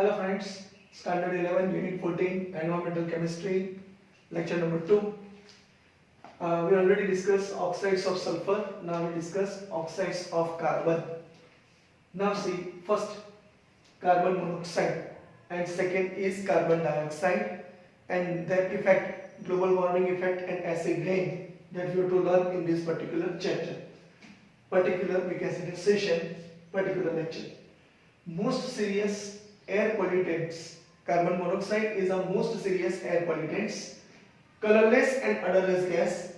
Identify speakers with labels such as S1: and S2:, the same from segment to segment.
S1: Hello friends, Standard 11, Unit 14, Environmental Chemistry, Lecture number 2. We already discussed oxides of sulfur, now we discuss oxides of carbon. Now see, first carbon monoxide and second is carbon dioxide and their effect, global warming effect and acid rain that you have to learn in this particular chapter. Particular, we can say session, particular lecture. Most serious air pollutants. Carbon monoxide is a most serious air pollutants. Colorless and odorless gas,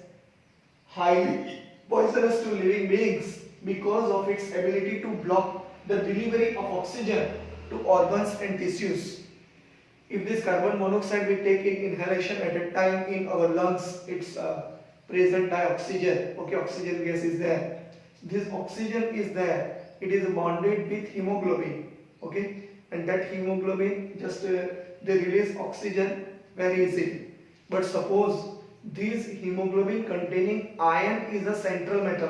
S1: highly poisonous to living beings because of its ability to block the delivery of oxygen to organs and tissues. If this carbon monoxide we take in inhalation at a time in our lungs, it's present dioxygen. Okay, oxygen gas is there. This oxygen is there. It is bonded with hemoglobin. Okay, and that hemoglobin just they release oxygen very easily. But suppose this hemoglobin containing iron is a central metal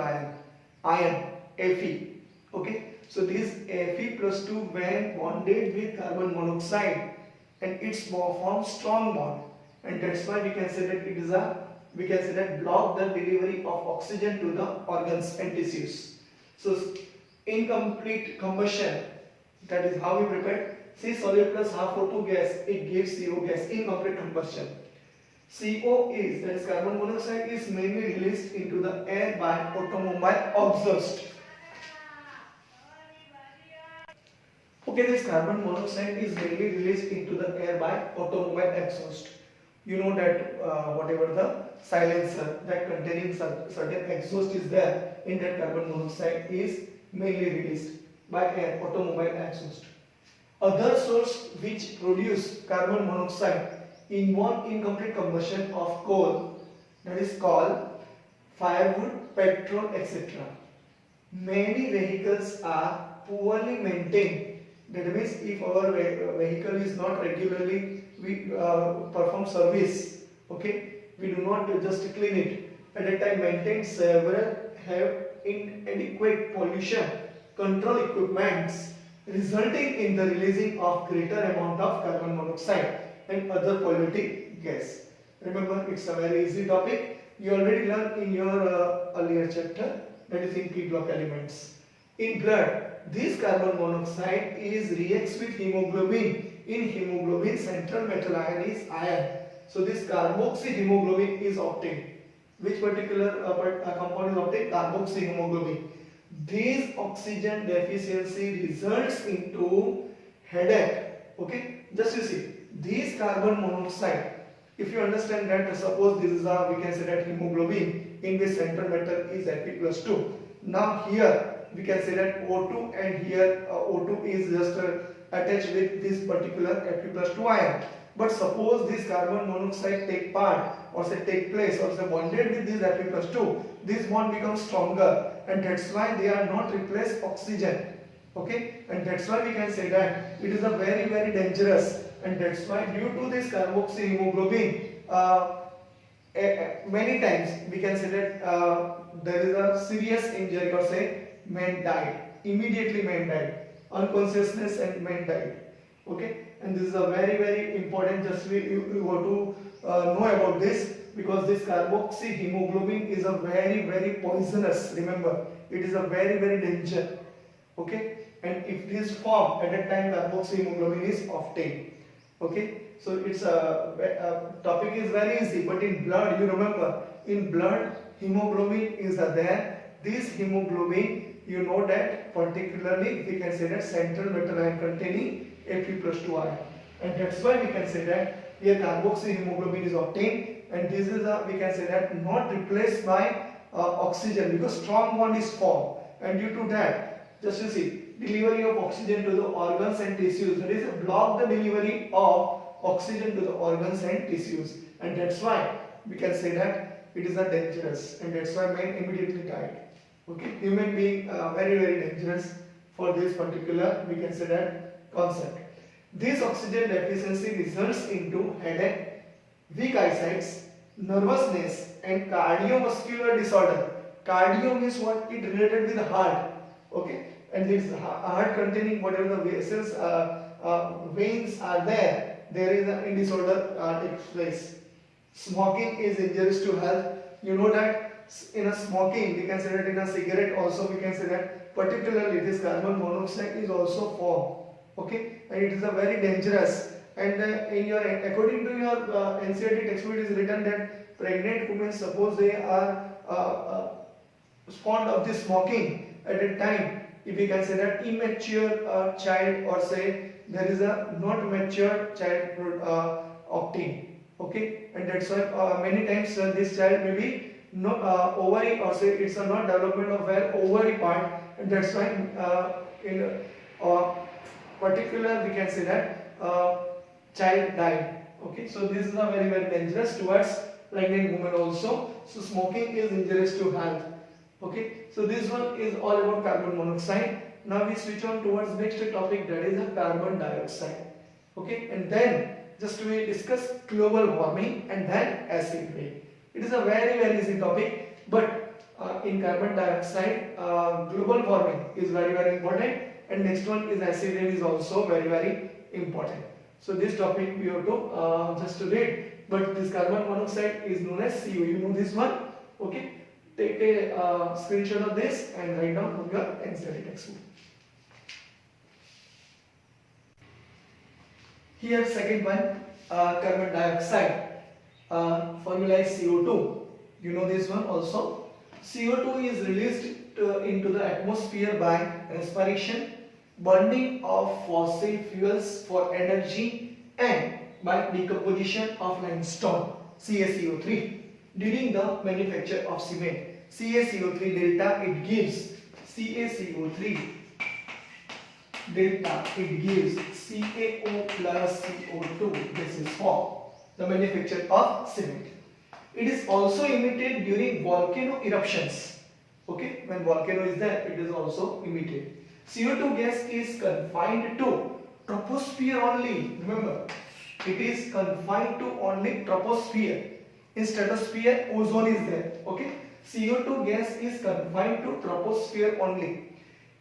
S1: iron Fe. Okay, so this Fe plus 2 when bonded with carbon monoxide and it's form strong bond, and that's why we can say that it is a block the delivery of oxygen to the organs and tissues. So incomplete combustion, that is how we prepare C solid plus half O2 gas, it gives CO gas, incomplete combustion. CO is, that is carbon monoxide, is mainly released into the air by automobile exhaust. Okay, this carbon monoxide is mainly released into the air by automobile exhaust. You know that whatever the silencer that containing certain exhaust is there, in that carbon monoxide is mainly released by air, automobile exhaust. Other source which produce carbon monoxide involve incomplete combustion of coal, that is called firewood, petrol, etc. Many vehicles are poorly maintained. That means if our vehicle is not regularly perform service, okay, we do not just clean it. At a time maintain several have inadequate pollution control equipments, resulting in the releasing of greater amount of carbon monoxide and other polluting gas. Remember, it's a very easy topic. You already learned in your earlier chapter, that is in P block elements. In blood, this carbon monoxide reacts with hemoglobin. In hemoglobin, central metal ion is iron. So this carboxyhemoglobin is obtained. Which particular compound is obtained? Carboxyhemoglobin. This oxygen deficiency results into headache. Okay, just you see, this carbon monoxide, if you understand that, suppose this is a, we can say that hemoglobin in which central metal is Fe plus 2. Now here we can say that O2, and here O2 is just attached with this particular Fe plus 2 ion. But suppose this carbon monoxide take part or say take place or say bonded with this Fe plus 2, this bond becomes stronger, and that's why they are not replace oxygen. Okay, and that's why we can say that it is a very dangerous, and that's why due to this carboxyhemoglobin many times we can say that there is a serious injury or say man died, immediately man died, unconsciousness and man died. Okay, and this is a very important, just you have to know about this, because this carboxyhemoglobin is a very poisonous. Remember, it is a very danger. Okay, and if this form at that time carboxyhemoglobin is obtained. Okay, so it's a topic is very easy, but in blood, you remember, in blood hemoglobin is there. This hemoglobin, you know that particularly we can say that central metal ion containing Fe plus 2 ion, and that's why we can say that here carboxyhemoglobin is obtained, and this is a, we can say that not replaced by oxygen, because strong bond is formed, and due to that, just you see, delivery of oxygen to the organs and tissues, that is block the delivery of oxygen to the organs and tissues, and that's why we can say that it is a dangerous, and that's why man immediately died. Okay, human being very dangerous for this particular, we can say that concept. This oxygen deficiency results into headache, weak eyesight, nervousness, and cardiovascular disorder. Cardio means what? It related with the heart. Okay, and this heart containing whatever the vessels, veins are there, there is a disorder takes place. Smoking is injurious to health. You know that in a smoking, we can say that in a cigarette also we can say that particularly this carbon monoxide is also formed. Okay, and it is a very dangerous. And in your according to your NCERT textbook, it is written that pregnant women, suppose they are fond of this smoking at a time, if we can say that immature child, or say there is a not mature child obtained. Okay, and that's why many times this child may be no ovary, or say it's a not development of where ovary part, and that's why in particular we can say that child died. Okay, so this is a very dangerous towards pregnant women also. So smoking is injurious to health. Okay, so this one is all about carbon monoxide. Now we switch on towards next topic, that is a carbon dioxide. Okay, and then just we discuss global warming and then acid rain. It is a very easy topic, but in carbon dioxide, global warming is very important, and next one is acid rain is also very important. So this topic we have to just to read, but this carbon monoxide is known as CO. You know this one, okay? Take a screenshot of this and write down from your NCERT textbook. Here second one, carbon dioxide, formula is CO2. You know this one also. CO2 is released into the atmosphere by respiration, burning of fossil fuels for energy, and by decomposition of limestone, CaCO3, during the manufacture of cement. CaCO3 delta, it gives CaCO3 delta, it gives CaO plus CO2. This is for the manufacture of cement. It is also emitted during volcano eruptions. Okay, when volcano is there, it is also emitted. CO2 gas is confined to troposphere only. Remember, it is confined to only troposphere. In stratosphere, ozone is there. Okay, CO2 gas is confined to troposphere only.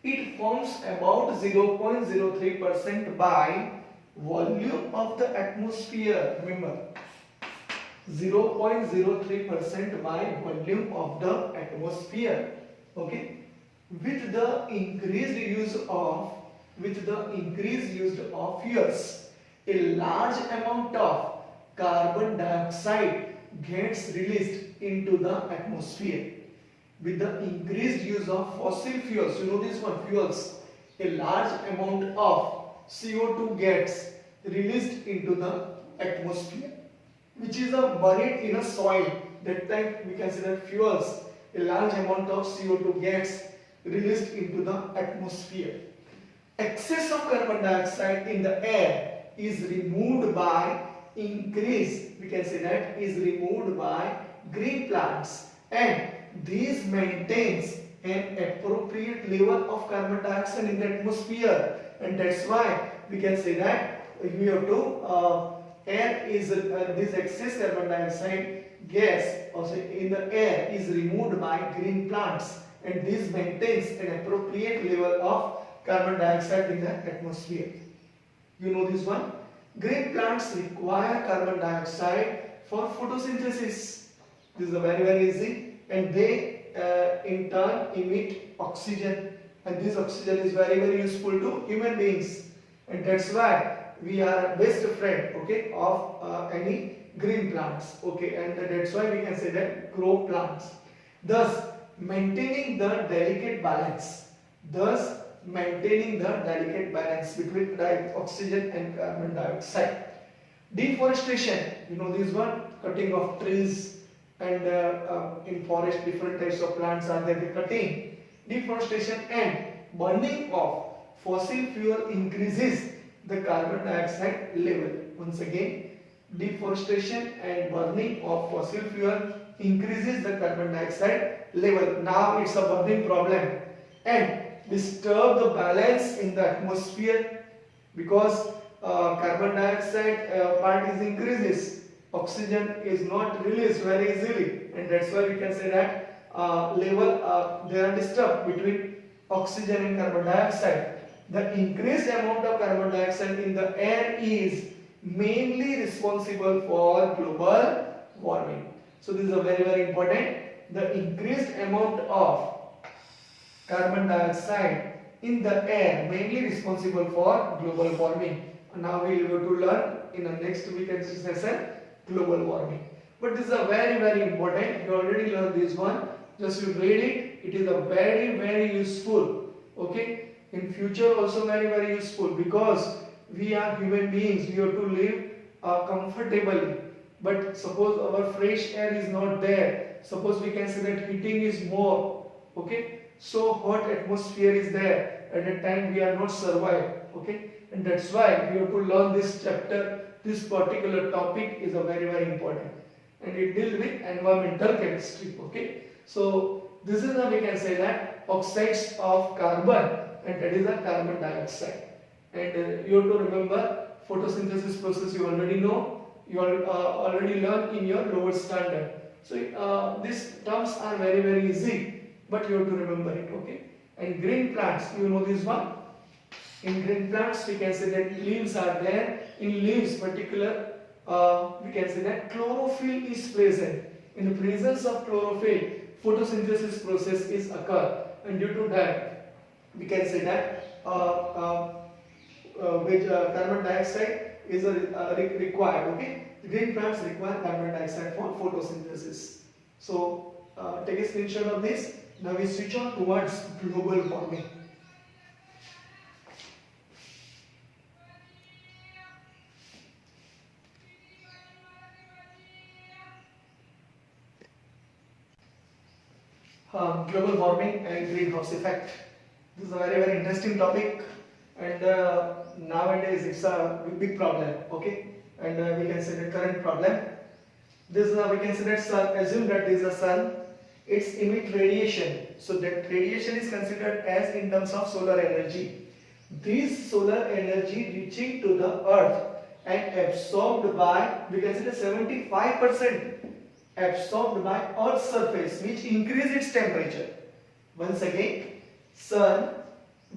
S1: It forms about 0.03% by volume of the atmosphere. Remember, 0.03% by volume of the atmosphere. Okay, with the increased use of fuels, a large amount of carbon dioxide gets released into the atmosphere. With the increased use of fossil fuels, you know this one, fuels, a large amount of CO2 gets released into the atmosphere, which is buried in a soil. That time we consider fuels, a large amount of CO2 gets released into the atmosphere. Excess of carbon dioxide in the air is removed by increase, we can say that is removed by green plants, and this maintains an appropriate level of carbon dioxide in the atmosphere, and that's why we can say that we have to air is this excess carbon dioxide gas also in the air is removed by green plants, and this maintains an appropriate level of carbon dioxide in the atmosphere. You know this one. Green plants require carbon dioxide for photosynthesis. This is very easy, and they in turn emit oxygen, and this oxygen is very useful to human beings, and that's why we are best friend, okay, of any green plants. Okay, and that's why we can say that grow plants, thus maintaining the delicate balance between oxygen and carbon dioxide. Deforestation, you know this one, cutting of trees, and in forest different types of plants are there, the cutting. Deforestation and burning of fossil fuel increases the carbon dioxide level. Once again, deforestation and burning of fossil fuel increases the carbon dioxide level. Now it's a burning problem and disturb the balance in the atmosphere, because carbon dioxide part is increases, oxygen is not released very easily, and that's why we can say that level they are disturbed between oxygen and carbon dioxide. The increased amount of carbon dioxide in the air is mainly responsible for global warming. So this is a very important. The increased amount of carbon dioxide in the air mainly responsible for global warming. Now we will go to learn in the next weekend session global warming. But this is a very important. You already learned this one. Just you read it. It is a very useful. Okay. In future also very useful, because we are human beings. We have to live comfortably. But suppose our fresh air is not there. Suppose we can say that heating is more. Okay. So hot atmosphere is there. At that time we are not survive. Okay. And that's why we have to learn this chapter. This particular topic is a very important. And it deals with environmental chemistry. Okay. So this is how we can say that oxides of carbon, and that is a carbon dioxide. And you have to remember photosynthesis process. You already know. You already learned in your lower standard. So these terms are very easy, but you have to remember it. Okay. And green plants, you know this one. In green plants, we can say that leaves are there. In leaves, particular, we can say that chlorophyll is present. In the presence of chlorophyll, photosynthesis process is occur, and due to that, we can say that carbon dioxide is required. Okay, green plants require carbon dioxide for photosynthesis. So take a screenshot of this. Now we switch on towards global warming. Global warming and greenhouse effect. This is a very interesting topic, and nowadays it's a big problem. Okay, and we can say the current problem. This is we can say that sun. Assume that this is a sun. It's emit radiation. So that radiation is considered as in terms of solar energy. This solar energy reaching to the earth and absorbed by, we can say that 75%. Absorbed by Earth's surface, which increase its temperature. Once again, sun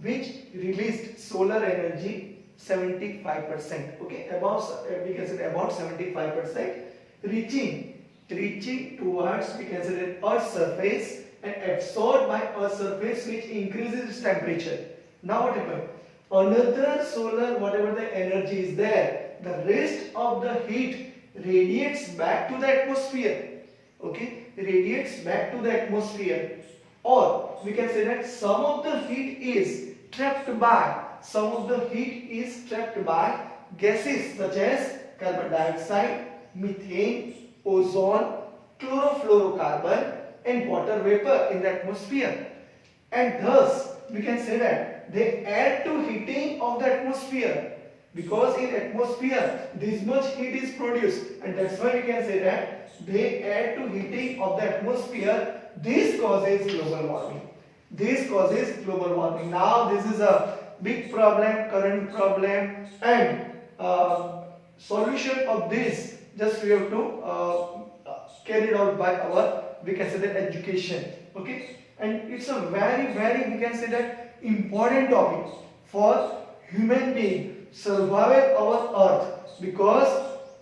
S1: which released solar energy 75%. Okay, about we can say about 75%, reaching towards, we can say that Earth's surface and absorbed by Earth's surface, which increases its temperature. Now what happened? Another solar, whatever the energy is there, the rest of the heat radiates back to the atmosphere. Okay, radiates back to the atmosphere, or we can say that some of the heat is trapped by gases such as carbon dioxide, methane, ozone, chlorofluorocarbon, and water vapor in the atmosphere, and thus we can say that they add to heating of the atmosphere. Because in atmosphere this much heat is produced, and that's why we can say that they add to heating of the atmosphere. This causes global warming. Now this is a big problem, current problem, and solution of this just we have to carried out by our, we can say that, education. Okay, and it's a very we can say that important topic for human being survive our earth, because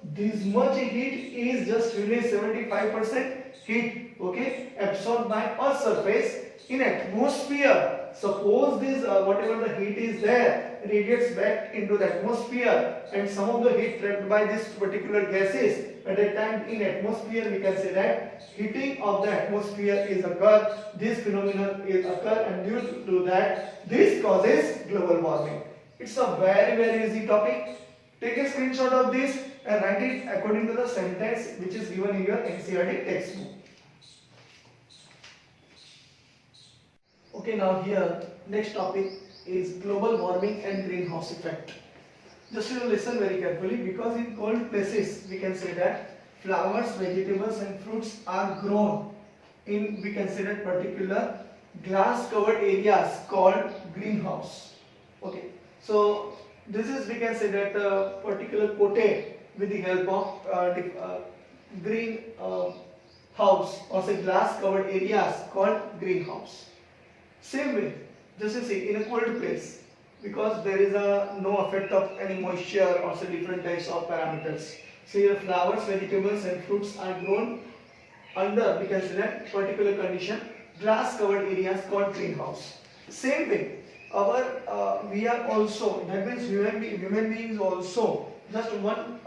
S1: this much heat is just released 75% heat, okay, absorbed by Earth's surface in atmosphere. Suppose this whatever the heat is there radiates back into the atmosphere, and some of the heat trapped by this particular gases at that time in atmosphere, we can say that heating of the atmosphere is occur. This phenomenon is occur, and due to that this causes global warming. It's a very easy topic. Take a screenshot of this and write it according to the sentence which is given in your NCERT textbook. Okay, now here next topic is global warming and greenhouse effect. Just you listen very carefully, because in cold places we can say that flowers, vegetables and fruits are grown in, we can say that, particular glass covered areas called greenhouse. Okay. So this is, we can say that, particular coated with the help of green house, or say glass covered areas called greenhouse. Same way, Just you see, in a cold place, because there is a no effect of any moisture or say different types of parameters. So here flowers, vegetables and fruits are grown under, we can say that, particular condition, glass covered areas called greenhouse. Same way, our we are also, that means human beings also, just one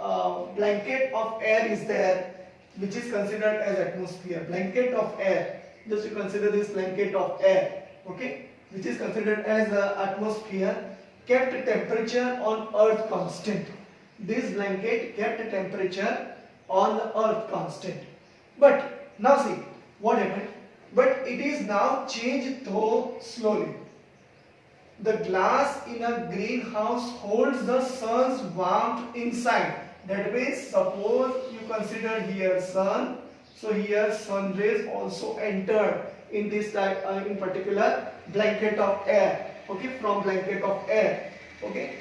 S1: blanket of air is there, which is considered as atmosphere. Blanket of air, just you consider this blanket of air, okay, which is considered as atmosphere, kept temperature on earth constant. This blanket kept temperature on the earth constant. But now see what happened. But it is now changed though slowly. The glass in a greenhouse holds the sun's warmth inside. That means suppose you consider here sun. So here sun rays also entered in this type in particular blanket of air. Okay, from blanket of air. Okay,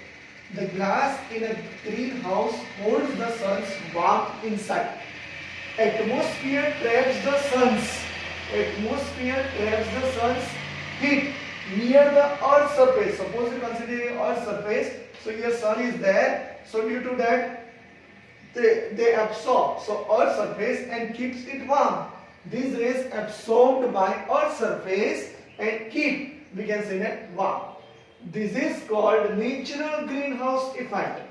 S1: the glass in a greenhouse holds the sun's warmth inside. Atmosphere traps the sun's heat near the earth's surface. Suppose you consider earth's surface, so here sun is there, so due to that they absorb so earth's surface and keeps it warm. These rays absorbed by earth's surface and keep, we can say that, warm. This is called natural greenhouse effect.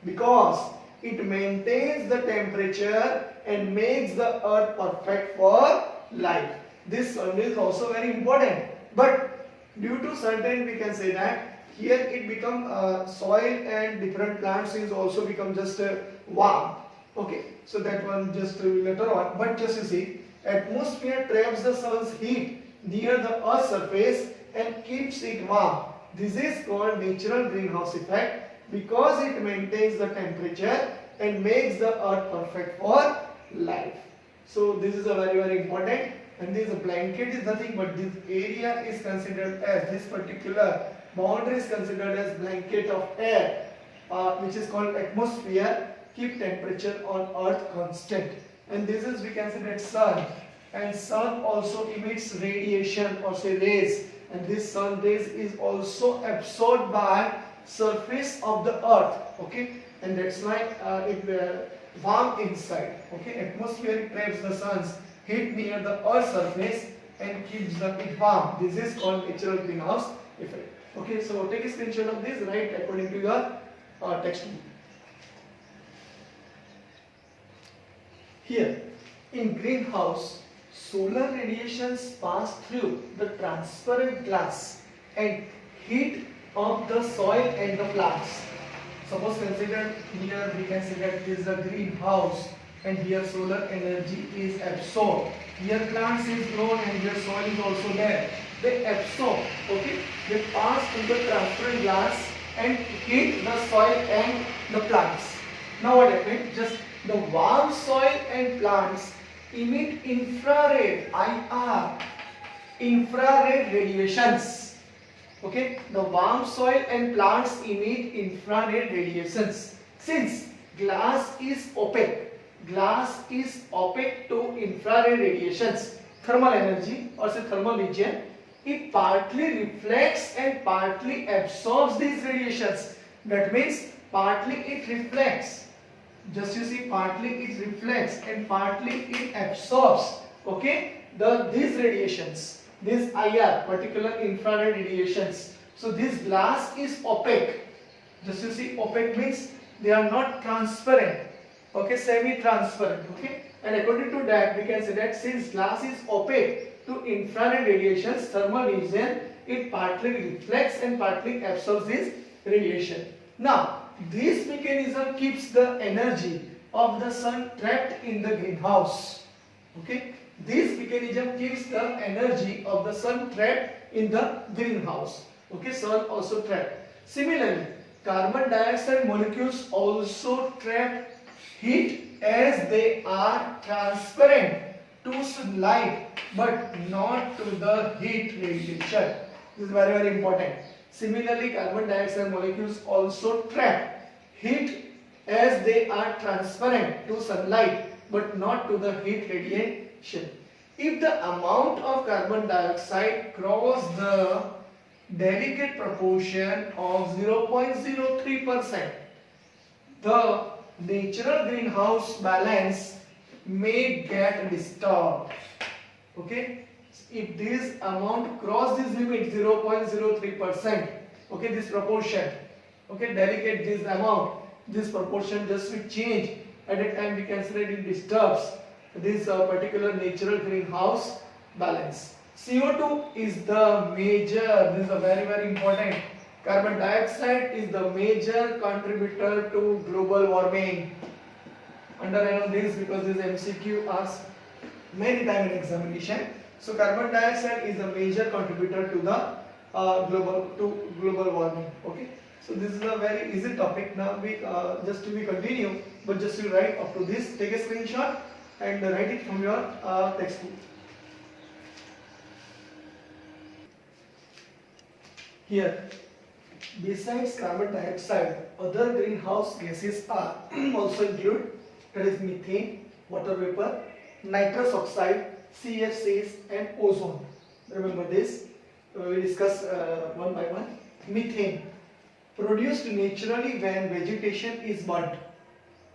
S1: Because it maintains the temperature and makes the earth perfect for life. This is also very important, but due to certain, we can say that here it become soil and different plants is also become just warm. Okay, so that one just later on, but just you see, atmosphere traps the sun's heat near the earth's surface and keeps it warm. This is called natural greenhouse effect because it maintains the temperature and makes the earth perfect for life. So this is a very important, and this blanket is nothing but this area is considered as, this particular boundary is considered as blanket of air, which is called atmosphere, keep temperature on earth constant. And this is, we can say that, sun, and sun also emits radiation or say rays, and this sun rays is also absorbed by surface of the earth. Okay, and that's why it warm inside. Okay, atmosphere traps the sun's heat near the earth's surface and keeps it warm. This is called natural greenhouse effect. Okay, so take a screenshot of this, write according to your textbook. Here in greenhouse, solar radiations pass through the transparent glass and heat of the soil and the plants. Suppose consider here, we can say that this is a greenhouse and here solar energy is absorbed. Here plants is grown and here soil is also there. They absorb, okay, they pass through the transparent glass and heat the soil and the plants. Now what happened? Just the warm soil and plants emit infrared radiations. Okay, the warm soil and plants emit infrared radiations. Since glass is opaque to infrared radiations, thermal energy or say thermal region, it partly reflects and partly absorbs these radiations. That means partly it reflects. Just you see, partly it reflects and partly it absorbs. Okay, these radiations, this IR, particular infrared radiations. So this glass is opaque. Just you see, opaque means they are not transparent. Okay, semi-transparent. Okay, and according to that, we can say that since glass is opaque to infrared radiations, thermal region, it partly reflects and partly absorbs this radiation. Now, this mechanism keeps the energy of the sun trapped in the greenhouse. Okay, this mechanism keeps the energy of the sun trapped in the greenhouse. Okay, sun also trapped. Similarly, carbon dioxide molecules also trap heat as they are transparent to sunlight but not to the heat radiation. This is very important. Similarly, carbon dioxide molecules also trap heat as they are transparent to sunlight but not to the heat radiation. if the amount of carbon dioxide cross the delicate proportion of 0.03%, the natural greenhouse balance may get disturbed. Okay, if this amount cross this limit 0.03%, okay, this proportion, okay, delicate this amount, this proportion just will change. At that time we can say that it disturbs this particular natural greenhouse balance. CO2 is the major, this is a very important. Carbon dioxide is the major contributor to global warming. Underline on this because this MCQ asks many times in examination. So carbon dioxide is a major contributor to the global warming. Okay. So this is a very easy topic. Now we continue, but just you write up to this. Take a screenshot and write it from your textbook. Here, besides carbon dioxide, other greenhouse gases are also include, that is methane, water vapor, nitrous oxide, CFCs and ozone. Remember this, we discuss one by one. Methane, produced naturally when vegetation is burnt,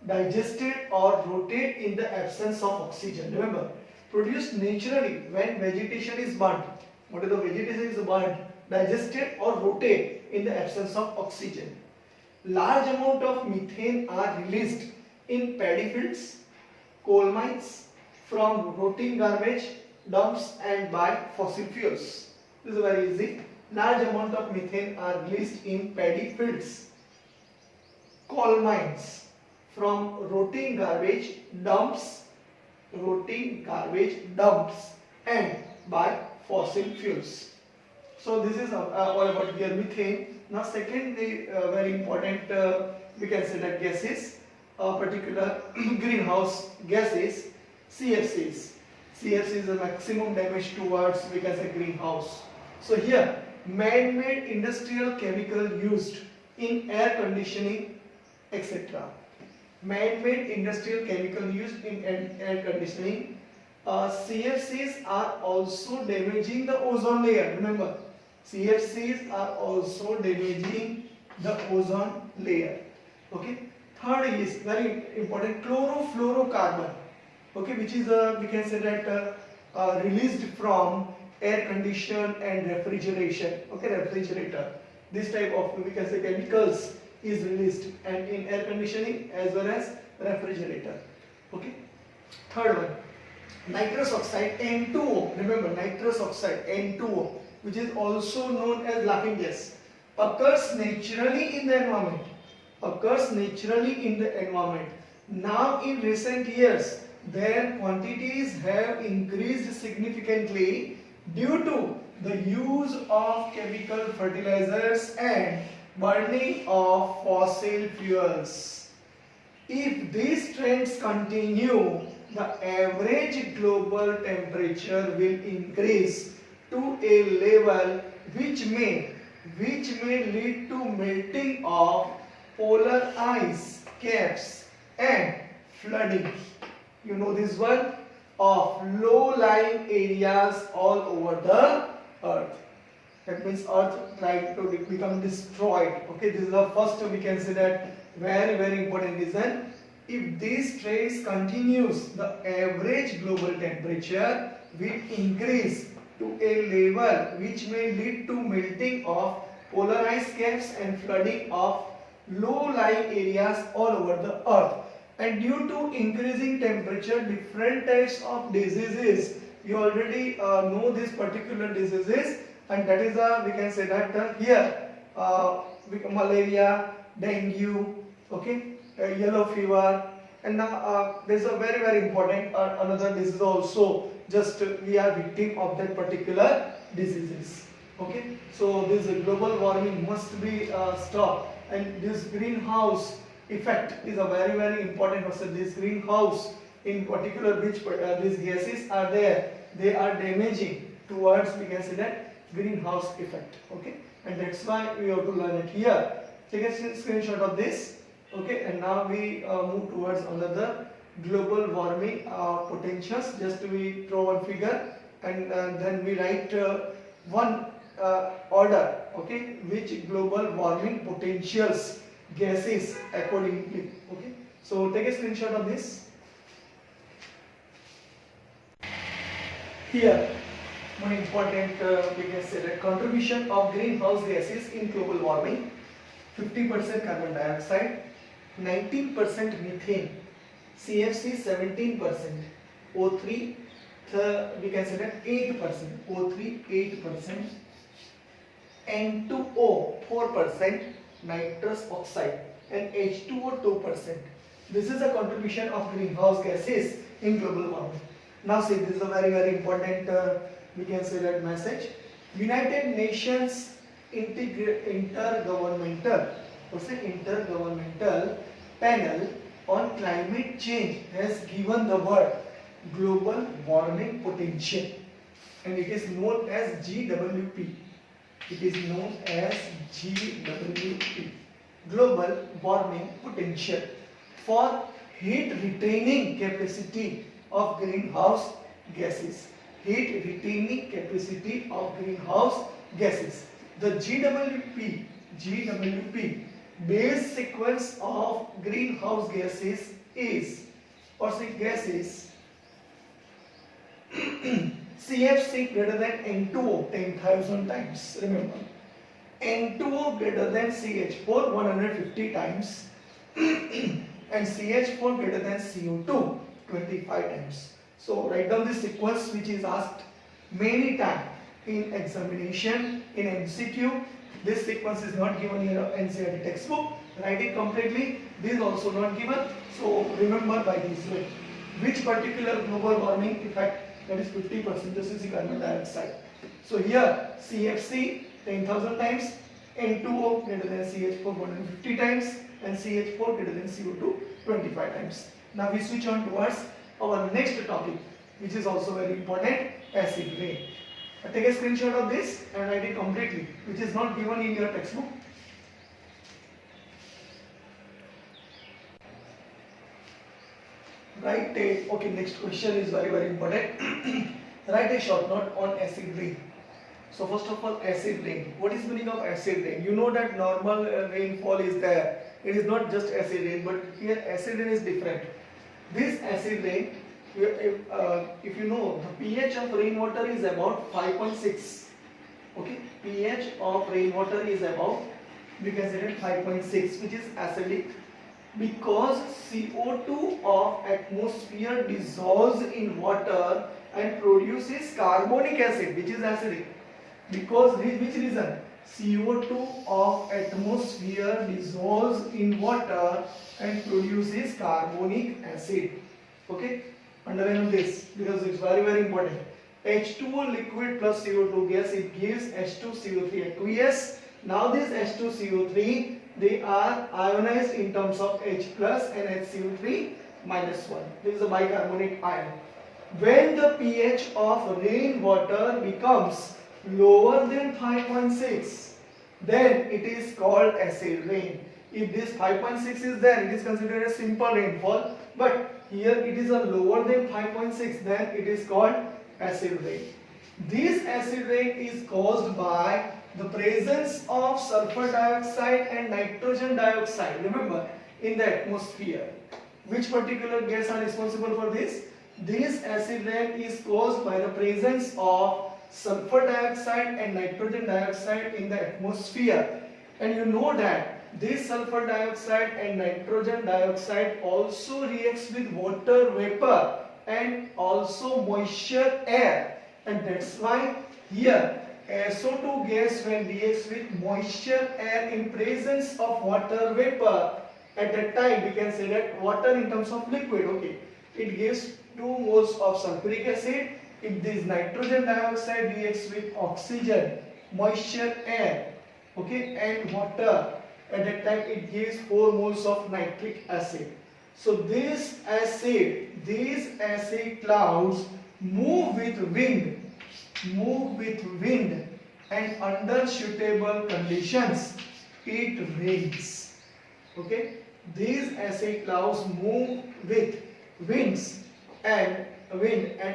S1: digested or rotated in the absence of oxygen. Remember, produced naturally when vegetation is burnt. What is the vegetation is burnt? Digested or rotated in the absence of oxygen. Large amount of methane are released in paddy fields, coal mines, from rotting garbage dumps and by fossil fuels. This is very easy. Large amount of methane are released in paddy fields, coal mines, from rotting garbage dumps and by fossil fuels. So this is all about your methane. Now second, the very important, we can say that gases, particular greenhouse gases, CFCs. CFC is the maximum damage towards, we can say, greenhouse. So here, man-made industrial chemical used in air conditioning, etc. Man-made industrial chemical used in air conditioning. CFCs are also damaging the ozone layer. Remember, CFCs are also damaging the ozone layer. Okay. Third is very important, chlorofluorocarbon. Okay, which is we can say that released from air condition and refrigeration. Okay, refrigerator. This type of, we can say, chemicals is released and in air conditioning as well as refrigerator. Okay. Third one, nitrous oxide N2O. Remember, nitrous oxide N2O, which is also known as laughing gas, occurs naturally in the environment. Now in recent years, their quantities have increased significantly due to the use of chemical fertilizers and burning of fossil fuels. If these trends continue, the average global temperature will increase to a level which may lead to melting of polar ice caps and flooding. You know this one, of low-lying areas all over the earth. That means earth trying to become destroyed. Okay, this is the first, we can say that very important reason. If this trend continues, the average global temperature will increase to a level which may lead to melting of polar ice caps and flooding of low-lying areas all over the earth. And due to increasing temperature, different types of diseases, you already know these particular diseases, and that is we can say that here malaria, dengue, okay, yellow fever, and now there's a very important another disease also, just we are victim of that particular diseases. Okay, so this global warming must be stopped, and this greenhouse effect is a very important also. This greenhouse, in particular, which these gases are there, they are damaging towards, we can say that, greenhouse effect. Okay, and that's why we have to learn it here. Take a screenshot of this. Okay, and now we move towards another global warming potentials. Just we draw one figure and then we write one order, okay, which global warming potentials gases accordingly. Okay, so take a screenshot of this. Here one important we can say that contribution of greenhouse gases in global warming: 50% carbon dioxide, 19% methane, CFC 17%, O3 we can say that 8%, O3 8%, N2O 4%, nitrous oxide, and H2O 2%. This is a contribution of greenhouse gases in global warming. Now see, this is a very important we can say that message. United Nations intergovernmental panel on climate change has given the word global warming potential, and it is known as GWP. It is known as GWP, global warming potential, for heat retaining capacity of greenhouse gases. Heat retaining capacity of greenhouse gases. The GWP base sequence of greenhouse gases is, or say gases, CFC greater than N2O 10,000 times. Remember, N2O greater than CH4 150 times and CH4 greater than CO2 25 times. So write down this sequence, which is asked many times in examination, in MCQ. This sequence is not given in your NCERT textbook. Write it completely. This is also not given. So remember by this way. Which particular global warming effect, that is 50%, this is the carbon dioxide. So here CFC 10,000 times, N2O greater than CH4 150 times, and CH4 greater than CO2 25 times. Now we switch on towards our next topic, which is also very important, acid rain. Take a screenshot of this and write it completely, which is not given in your textbook. Write a, okay, next question is very important. Write a short note on acid rain. So first of all, acid rain. What is meaning of acid rain? You know that normal rainfall is there. It is not just acid rain, but here acid rain is different. This acid rain, if you know, the pH of rainwater is about 5.6. Okay, pH of rainwater is about, we can say that 5.6, which is acidic, because CO2 of atmosphere dissolves in water and produces carbonic acid, which is acidic. Because which reason? CO2 of atmosphere dissolves in water and produces carbonic acid. Okay, underline this because it's very important. H2O liquid plus CO2 gas, it gives H2CO3 aqueous. Now this H2CO3, they are ionized in terms of H plus and HCO3 minus 1. This is a bicarbonate ion. When the pH of rainwater becomes lower than 5.6, then it is called acid rain. If this 5.6 is there, it is considered a simple rainfall, but here it is a lower than 5.6, then it is called acid rain. This acid rain is caused by the presence of sulfur dioxide and nitrogen dioxide, remember, in the atmosphere. Which particular gas are responsible for this? This acid rain is caused by the presence of sulfur dioxide and nitrogen dioxide in the atmosphere. And you know that this sulfur dioxide and nitrogen dioxide also reacts with water vapor and also moisture air, and that's why here SO2 gas, when reacts with moisture air in presence of water vapor, at that time we can say that water in terms of liquid, okay, it gives 2 moles of sulfuric acid. If this nitrogen dioxide reacts with oxygen, moisture air, okay, and water, at that time it gives 4 moles of nitric acid. So these acid clouds move with wind, and under suitable conditions it rains. Okay, these acid clouds move with winds and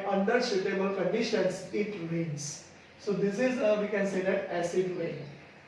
S1: under suitable conditions it rains. So this is we can say that acid rain.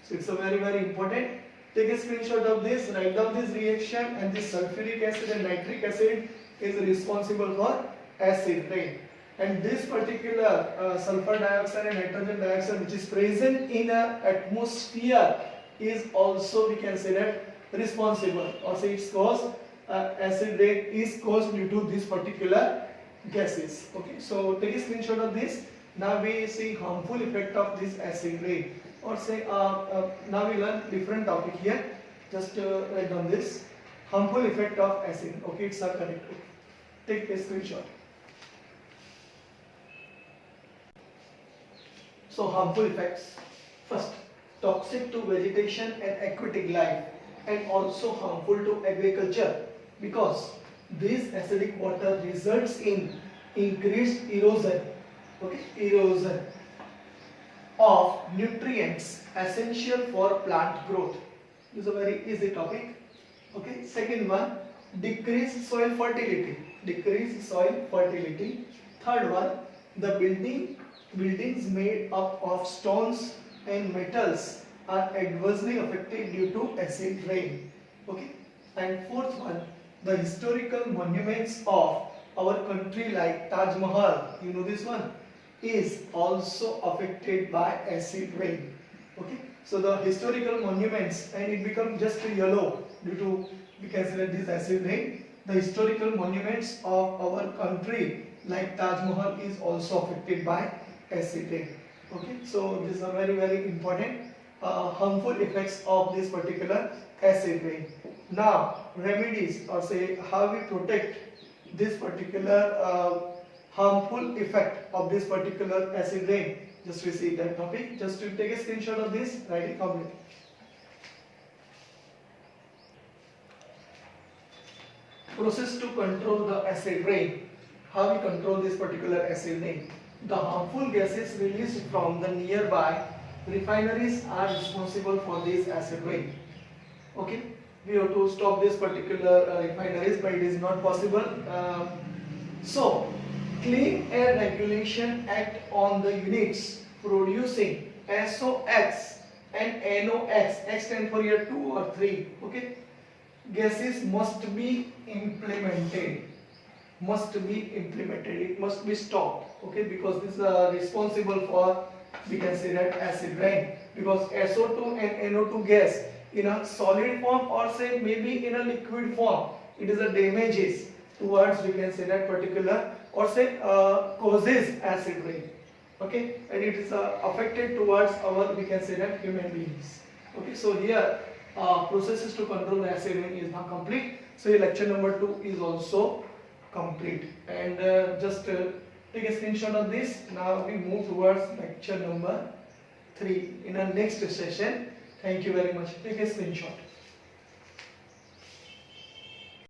S1: So it's a very important. Take a screenshot of this, write down this reaction, and this sulfuric acid and nitric acid is responsible for acid rain. And this particular sulfur dioxide and nitrogen dioxide which is present in a atmosphere is also we can say that responsible, or say it's caused acid rain is caused due to this particular gases. Okay, so take a screenshot of this. Now we see harmful effect of this acid rain, or say now we learn different topic here. Just write down this harmful effect of acid. Okay, it's correct. Okay. Take a screenshot. So harmful effects. First, toxic to vegetation and aquatic life, and also harmful to agriculture, because this acidic water results in increased erosion, okay, erosion of nutrients essential for plant growth. This is a very easy topic. Okay, second one, decreased soil fertility, decreased soil fertility. Third one, the buildings made up of stones and metals are adversely affected due to acid rain. Okay, and fourth one, the historical monuments of our country like Taj Mahal, you know this one, is also affected by acid rain. Okay, so the historical monuments, and it becomes just yellow due to, we can say that this acid rain. The historical monuments of our country like Taj Mahal is also affected by acid rain. Okay, so these are very important harmful effects of this particular acid rain. Now remedies, or say how we protect this particular harmful effect of this particular acid rain. Just receive that topic. Just to take a screenshot of this, write it completely. Process to control the acid rain. How we control this particular acid rain? The harmful gases released from the nearby refineries are responsible for this acid rain. Okay, we have to stop this particular refineries, but it is not possible. So, Clean Air Regulation Act on the units producing SOx and NOx, X stand for here 2 or 3. Okay, gases must be implemented. It must be stopped. Okay, because this is responsible for, we can say that, acid rain, because SO2 and NO2 gas in a solid form, or say maybe in a liquid form, it is a damages towards, we can say that, particular, or say causes acid rain. Okay, and it is affected towards our, we can say that, human beings. Okay, so here processes to control the acid rain is now complete. So your lecture number 2 is also complete, and just take a screenshot of this. Now we move towards lecture number 3 in our next session. Thank you very much. Take a screenshot.